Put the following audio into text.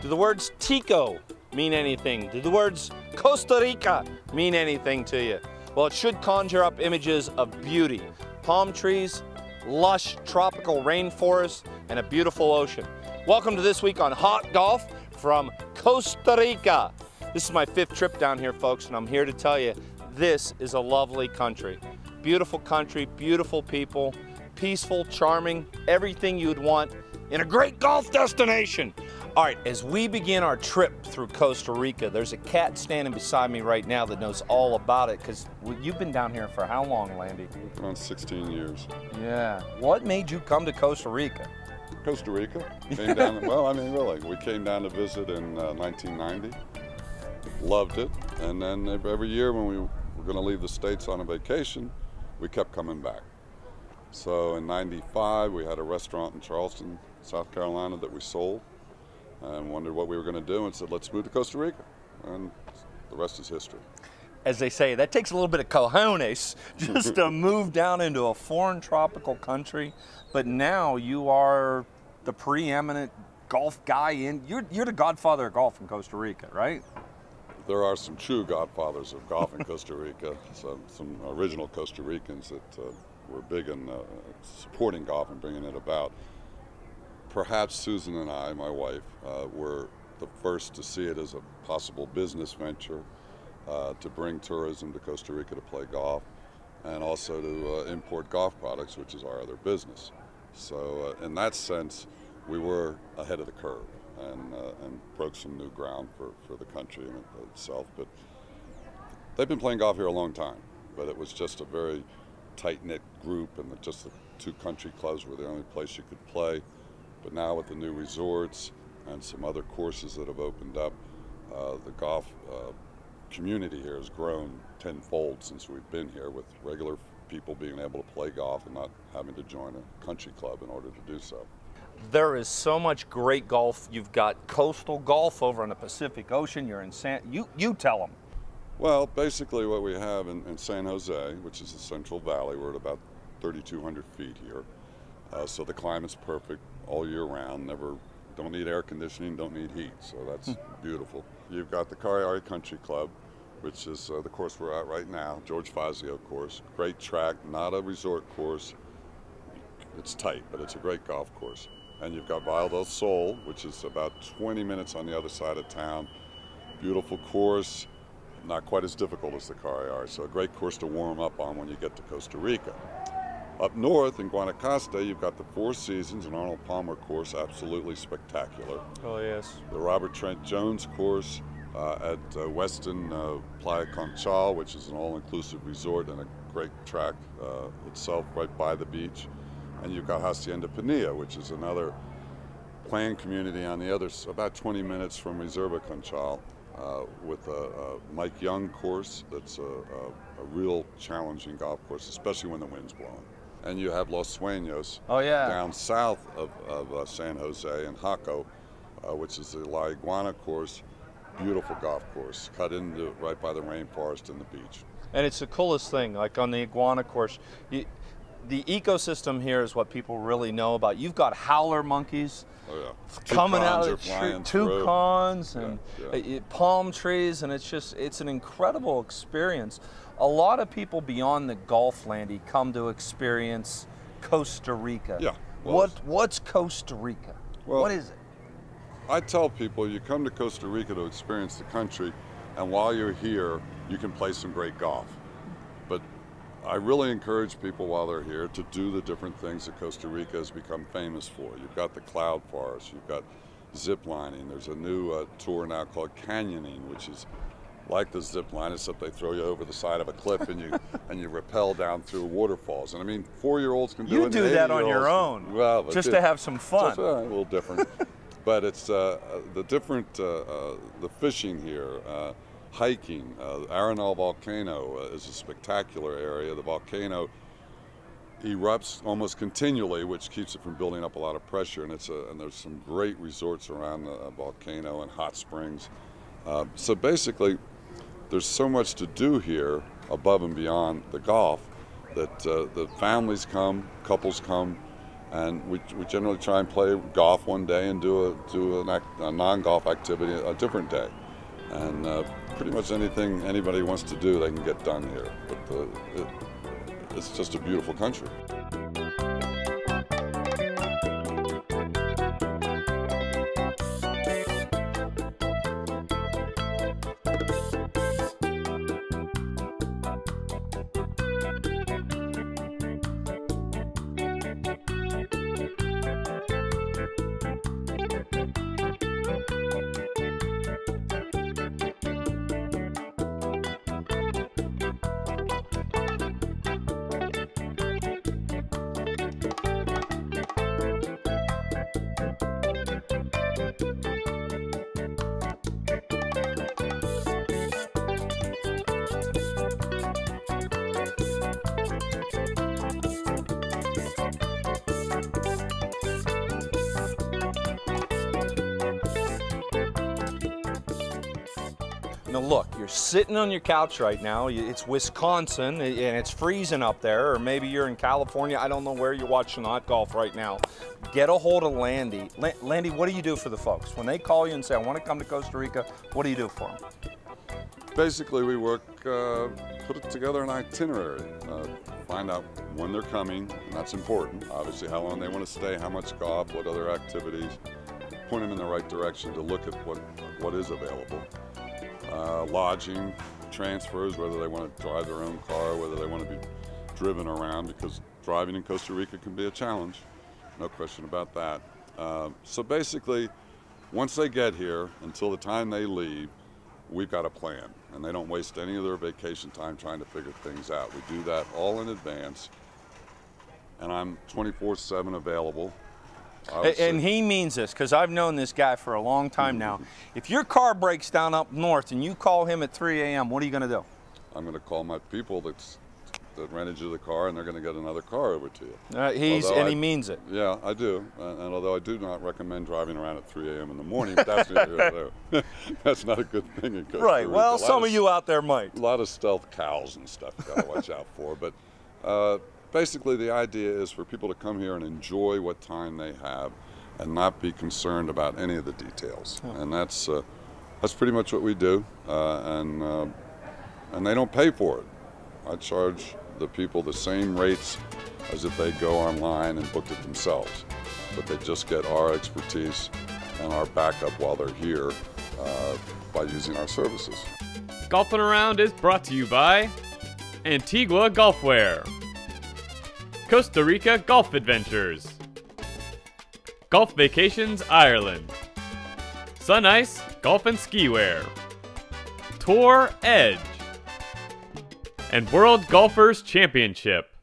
Do the words Tico mean anything? Do the words Costa Rica mean anything to you? Well, it should conjure up images of beauty. Palm trees, lush tropical rainforests, and a beautiful ocean. Welcome to This Week on Hot Golf from Costa Rica. This is my 5th trip down here, folks, and I'm here to tell you this is a lovely country. Beautiful country, beautiful people, peaceful, charming, everything you'd want in a great golf destination. All right, as we begin our trip through Costa Rica, there's a cat standing beside me right now that knows all about it, because you've been down here for how long, Landy? Around 16 years. Yeah. What made you come to Costa Rica? Costa Rica? Came down, well, I mean, really, we came down to visit in 1990. Loved it. And then every year when we were going to leave the States on a vacation, we kept coming back. So in 95, we had a restaurant in Charleston, South Carolina that we sold, and wondered what we were going to do, and said, let's move to Costa Rica. And the rest is history. As they say, that takes a little bit of cojones just to move down into a foreign tropical country. But now you are the preeminent golf guy you're the godfather of golf in Costa Rica, right? There are some true godfathers of golf in Costa Rica, some original Costa Ricans that were big in supporting golf and bringing it about. Perhaps Susan and I, my wife, were the first to see it as a possible business venture to bring tourism to Costa Rica to play golf, and also to import golf products, which is our other business. So in that sense, we were ahead of the curve and broke some new ground for the country in itself. But they've been playing golf here a long time, but it was just a very tight-knit group, and just the 2 country clubs were the only place you could play. But now with the new resorts and some other courses that have opened up, the golf community here has grown tenfold since we've been here, with regular people being able to play golf and not having to join a country club in order to do so. There is so much great golf. You've got coastal golf over in the Pacific Ocean. You're in you tell them. Well, basically what we have in San Jose, which is the Central Valley, we're at about 3,200 feet here. So the climate's perfect all year round. Don't need air conditioning, don't need heat, so that's beautiful. You've got the Cariari Country Club, which is the course we're at right now, George Fazio course. Great track, not a resort course. It's tight, but it's a great golf course. And you've got Valle del Sol, which is about 20 minutes on the other side of town. Beautiful course, not quite as difficult as the Cariari, so a great course to warm up on when you get to Costa Rica. Up north in Guanacaste, you've got the Four Seasons and Arnold Palmer course, absolutely spectacular. Oh, yes. The Robert Trent Jones course at Weston Playa Conchal, which is an all-inclusive resort and a great track itself right by the beach. And you've got Hacienda Pinilla, which is another playing community on the other, about 20 minutes from Reserva Conchal, with a Mike Young course that's a real challenging golf course, especially when the wind's blowing. And you have Los Sueños down south of San Jose and Jaco, which is the La Iguana course. Beautiful golf course, cut into right by the rainforest and the beach. And it's the coolest thing, like on the Iguana course. The ecosystem here is what people really know about. You've got howler monkeys coming out of the toucans and palm trees, and it's an incredible experience. A lot of people beyond the golf, Landy, come to experience Costa Rica. Yeah. Well, what's Costa Rica? Well, what is it? I tell people you come to Costa Rica to experience the country, and while you're here, you can play some great golf. But I really encourage people while they're here to do the different things that Costa Rica has become famous for. You've got the cloud forest, you've got zip lining. There's a new tour now called canyoning, which is like the zip line, except they throw you over the side of a cliff and you rappel down through waterfalls. And I mean, 4-year-olds can do it. You do that on your own, well, just to have some fun. Just, a little different, but it's the fishing here. Hiking, Arenal Volcano is a spectacular area. The volcano erupts almost continually, which keeps it from building up a lot of pressure. And there's some great resorts around the volcano and hot springs. So basically, there's so much to do here above and beyond the golf that the families come, couples come, And we generally try and play golf one day and do a non-golf activity a different day. And pretty much anything anybody wants to do, they can get done here. But it's just a beautiful country. Now look, you're sitting on your couch right now. It's Wisconsin and it's freezing up there, or maybe you're in California. I don't know where you're watching hot golf right now. Get a hold of Landy. Landy, what do you do for the folks? When they call you and say, I want to come to Costa Rica, what do you do for them? Basically, we work, put together an itinerary, find out when they're coming, and that's important. Obviously, how long they want to stay, how much golf, what other activities, point them in the right direction to look at what is available. Lodging, transfers, whether they want to drive their own car, whether they want to be driven around, because driving in Costa Rica can be a challenge, no question about that. So basically, once they get here, until the time they leave, we've got a plan, and they don't waste any of their vacation time trying to figure things out. We do that all in advance, and I'm 24/7 available. Obviously. And he means this, because I've known this guy for a long time now. If your car breaks down up north and you call him at 3 a.m., what are you going to do? I'm going to call my people that rented you the car, and they're going to get another car over to you. He means it. Yeah, I do. And although I do not recommend driving around at 3 a.m. in the morning, but that's neither here nor there. That's not a good thing in Costa Rica. Right. Well, some of you out there might. A lot of stealth cows and stuff you got to watch out for. But basically, the idea is for people to come here and enjoy what time they have, and not be concerned about any of the details. Oh. And that's pretty much what we do. And they don't pay for it. I charge the people the same rates as if they go online and booked it themselves. But they just get our expertise and our backup while they're here by using our services. Golfing Around is brought to you by Antigua Golfwear, Costa Rica Golf Adventures, Golf Vacations Ireland, Sun Ice Golf and Ski Wear, Tour Edge, and World Golfers Championship.